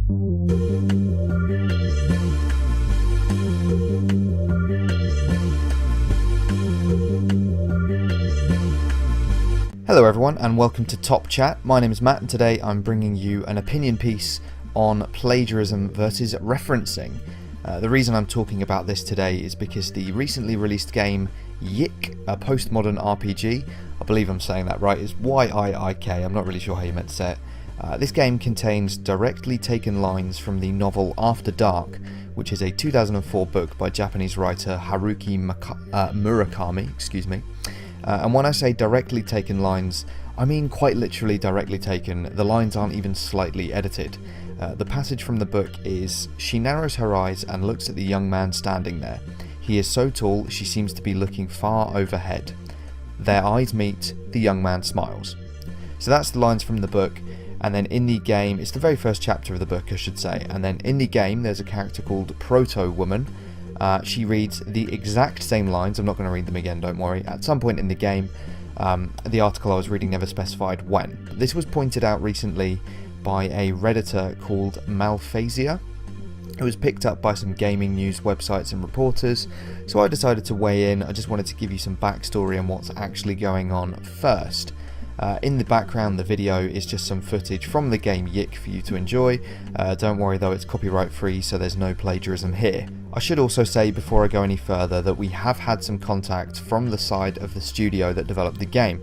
Hello everyone and welcome to Top Chat. My name is Matt and today I'm bringing you an opinion piece on plagiarism versus referencing. The reason I'm talking about this today is because the recently released game YIIK, a postmodern RPG, I believe I'm saying that right, is YIIK, I'm not really sure how you meant to say it. This game contains directly taken lines from the novel After Dark, which is a 2004 book by Japanese writer Haruki Murakami, and when I say directly taken lines, I mean quite literally directly taken. The lines aren't even slightly edited. The passage from the book is, "She narrows her eyes and looks at the young man standing there. He is so tall, she seems to be looking far overhead. Their eyes meet, the young man smiles." So that's the lines from the book, and then in the game, it's the very first chapter of the book I should say, and then in the game there's a character called Proto-Woman. She reads the exact same lines, I'm not going to read them again, don't worry. At some point in the game, the article I was reading never specified when. This was pointed out recently by a Redditor called Malphasia. It was picked up by some gaming news websites and reporters, so I decided to weigh in. I just wanted to give you some backstory on what's actually going on first. In the background, the video is just some footage from the game YIIK for you to enjoy. Don't worry though, it's copyright free, so there's no plagiarism here. I should also say before I go any further that we have had some contact from the side of the studio that developed the game,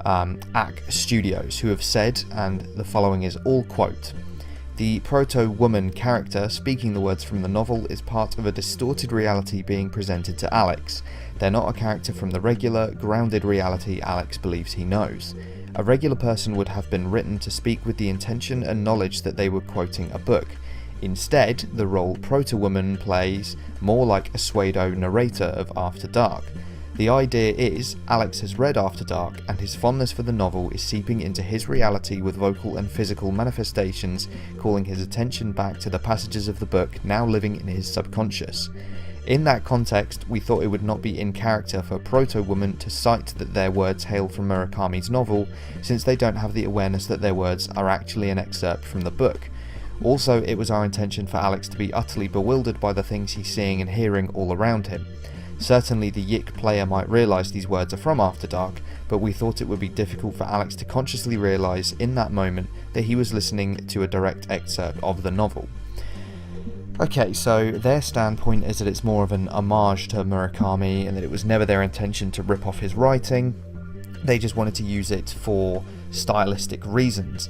YIIK Studios, who have said, and the following is all quote, "The Proto-Woman character speaking the words from the novel is part of a distorted reality being presented to Alex. They're not a character from the regular, grounded reality Alex believes he knows. A regular person would have been written to speak with the intention and knowledge that they were quoting a book. Instead, the role Proto-Woman plays more like a pseudo narrator of After Dark. The idea is, Alex has read After Dark and his fondness for the novel is seeping into his reality with vocal and physical manifestations, calling his attention back to the passages of the book now living in his subconscious. In that context, we thought it would not be in character for Proto-Woman to cite that their words hail from Murakami's novel, since they don't have the awareness that their words are actually an excerpt from the book. Also, it was our intention for Alex to be utterly bewildered by the things he's seeing and hearing all around him. Certainly the YIIK player might realise these words are from After Dark, but we thought it would be difficult for Alex to consciously realise in that moment that he was listening to a direct excerpt of the novel." Okay, so their standpoint is that it's more of an homage to Murakami and that it was never their intention to rip off his writing. They just wanted to use it for stylistic reasons.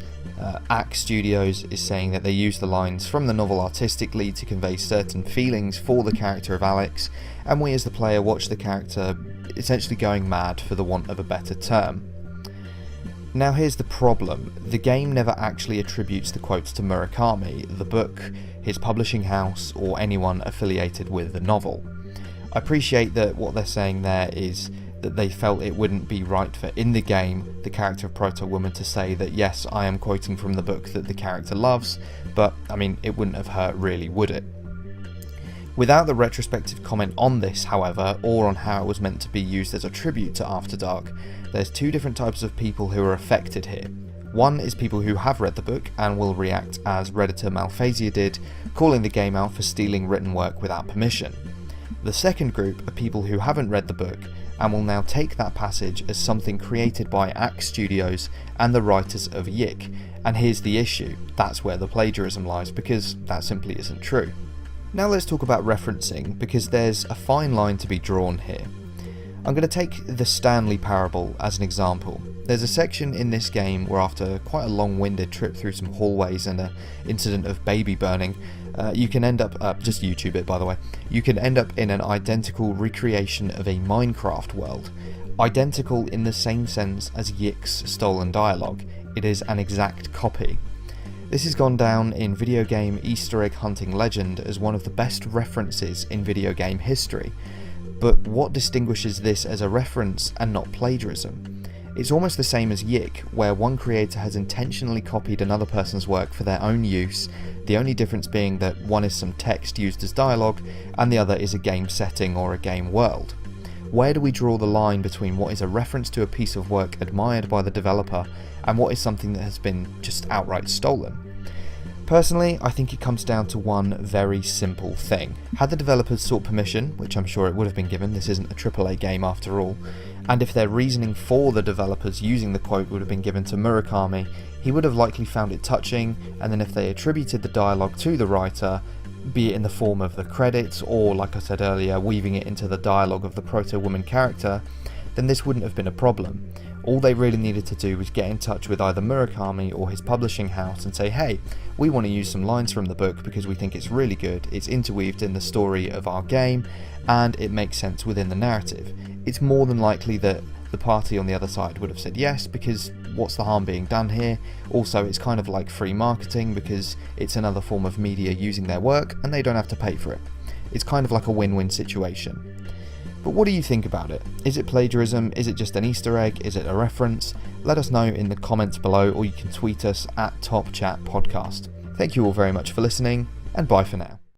YIIK Studios is saying that they use the lines from the novel artistically to convey certain feelings for the character of Alex, and we as the player watch the character essentially going mad, for the want of a better term. Now here's the problem. The game never actually attributes the quotes to Murakami, the book, his publishing house, or anyone affiliated with the novel. I appreciate that what they're saying there is that they felt it wouldn't be right for, in the game, the character of Proto-Woman to say that yes, I am quoting from the book that the character loves, but I mean, it wouldn't have hurt really, would it? Without the retrospective comment on this, however, or on how it was meant to be used as a tribute to After Dark, there's two different types of people who are affected here. One is people who have read the book and will react as Redditor Malphasia did, calling the game out for stealing written work without permission. The second group are people who haven't read the book and will now take that passage as something created by YIIK Studios and the writers of YIIK. And here's the issue, that's where the plagiarism lies, because that simply isn't true. Now let's talk about referencing, because there's a fine line to be drawn here. I'm going to take the Stanley parable as an example. There's a section in this game where after quite a long-winded trip through some hallways and an incident of baby burning, you can end up, just YouTube it by the way, you can end up in an identical recreation of a Minecraft world. Identical in the same sense as YIIK's stolen dialogue, it is an exact copy. This has gone down in video game Easter egg hunting legend as one of the best references in video game history. But what distinguishes this as a reference and not plagiarism? It's almost the same as YIIK, where one creator has intentionally copied another person's work for their own use, the only difference being that one is some text used as dialogue and the other is a game setting or a game world. Where do we draw the line between what is a reference to a piece of work admired by the developer and what is something that has been just outright stolen? Personally, I think it comes down to one very simple thing. Had the developers sought permission, which I'm sure it would have been given, this isn't a AAA game after all, and if their reasoning for the developers using the quote would have been given to Murakami, he would have likely found it touching, and then if they attributed the dialogue to the writer, be it in the form of the credits or, like I said earlier, weaving it into the dialogue of the proto-woman character, then this wouldn't have been a problem. All they really needed to do was get in touch with either Murakami or his publishing house and say, hey, we want to use some lines from the book because we think it's really good, it's interweaved in the story of our game, and it makes sense within the narrative. It's more than likely that the party on the other side would have said yes, because what's the harm being done here? Also, it's kind of like free marketing because it's another form of media using their work and they don't have to pay for it. It's kind of like a win-win situation. But what do you think about it? Is it plagiarism? Is it just an Easter egg? Is it a reference? Let us know in the comments below, or you can tweet us at TopChatPodcast. Thank you all very much for listening, and bye for now.